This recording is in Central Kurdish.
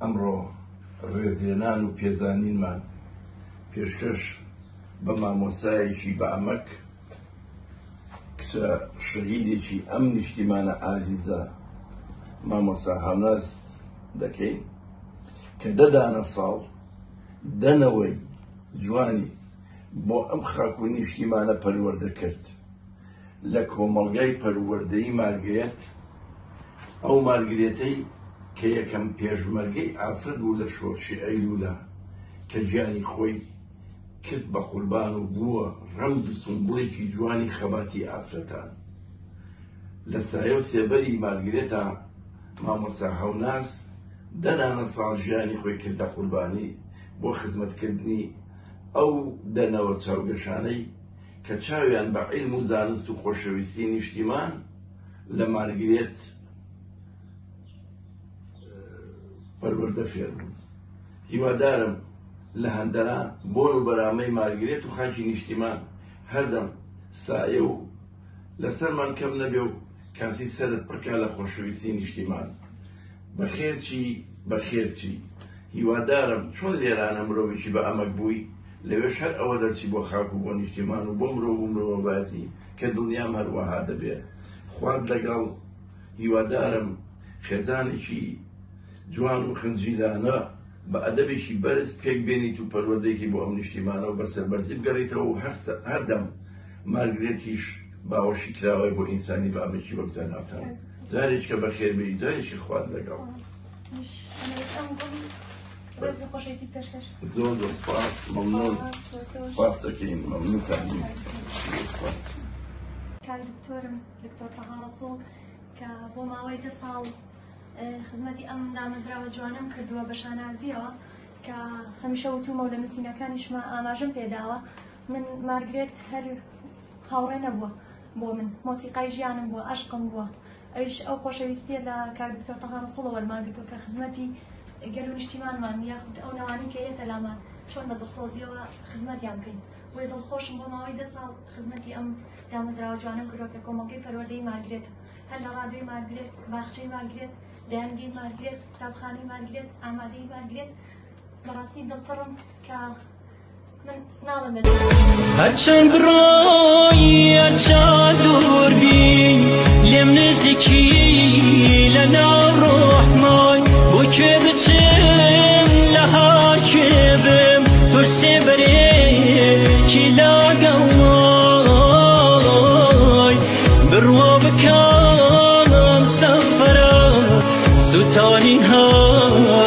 ئەمڕۆ ڕێزێنان و پێزانینمان پێشکەش بە مامۆستایەکی بەعەمەک کچە شەهیدێکی ئەم نیشتیمانە ئازیزە مامۆستا هەوناز دەکەین کە دەدانە ساڵ دەنەوەی جوانی بۆ ئەم خاک و نیشتیمانە پەروەردە کرد لە کۆمەڵگای پەروەردەیی مارگرێت، ئەو مارگرێتەی کە یەکەم پێشمەرگەی ئافرەت بوو لە شۆرشی ئەیلولا کە گیانی خۆی کرد بە قوربان و بووە ڕەمز و سمبوڵێکی جوانی خەباتی ئافرەتان. لە سایە و سێبەری مارگرێتە مامۆستا هەوناز دەنانە ساڵ ژیانی خۆی کردە قوربانی بۆ خزمەتکردنی ئەو دەنەوە چاوگەشانەی کە چاویان بە عیلم و زانست و خۆشەویستی نیشتیمان لە مارگرێت پەروەردە فێر بوون. هیوادارم لە هەندەران بۆن و بەرامەی مارگرێت و خاکی نیشتیمان هەردەم سایە و لەسەرمان کەم نەبێ و کاسی سەرت پڕکا لە خۆشەویستی نیشتیمان. بەخێرچی هیوادارم چۆن لێرانە مرۆڤێکی بە ئەمەک بووی لەوێش هەر ئەوە دەرچی بۆ خاک و بۆ نیشتیمان و بۆ مرۆڤ و مرۆڤەتی کە دڵنیام هەروەها دەبێت. خوارد لەگەڵ هیوادارم خێزانێکی جوان و خنجیلانە بە ئەدەبێکی بەرز پێک بێنیت و پەروەردەیەکی بۆ ئەم نیشتیمانە و بەسەربەرزی بگەڕیتەوە و هەردەم مارگرێتیش باوەشی کراوەی بۆ ئینسانی بە ئەمێکی وەک جاناتان. جارێککە بەخێر بێی، جارێکی خوارد لەگەڵ. زۆر زۆر سپاس، مەمنون، سپاس دەکەین، مەمنونتانین. کاک دکتۆرم، دکتۆر تەها ڕەسوڵ کە بۆ ماوەی 10 ساڵ خزمەتی ئەم دامەزراوە جوانم کردووە بە شانازیەوە کە هەمیشە وتومە و لە نووسینەکانیشمە ئاماژەم پێداوە. من مارگرێت هەر هاوڕێ نەبووە بۆ من، مۆسیقای ژیانم بووە، عەشقم بووە. ئەویش ئەو خۆشەویستیە لە کاک دکتۆر تەها ڕەسوڵەوە وەرمان گرتووە کە خزمەتی گەل و نیشتیمانمان یاخود ئەو نەوانەی کە هەیەتە لامان چۆن بە دڵسۆزیەوە خزمەتیان بکەین. بۆیە دڵخۆشم بۆ ماوەی 10 ساڵ خزمەتی ئەم دامەزراوە جوانم کردووە کە کۆمەڵگەی پەروەردەی مارگرێتە، هەر لە ڕادیۆی مارگرێت، باخچەی مارگرێت، دەیانگەی مارگرێت، قوتابخانەی مارگرێت، ئامادەی مارگرێت. بەڕاستی دڵپەڕم کە من ناڵم بێت هەرچەند بڕۆی هەرچەند دوور بین لێم نزیکی لە ناو ڕۆحمای بۆ کوێ بچم لە هەر کوێ بم تۆش سێبەرێکی لاگەڵای بڕوا بکەم سەفەرە سوتانی هەر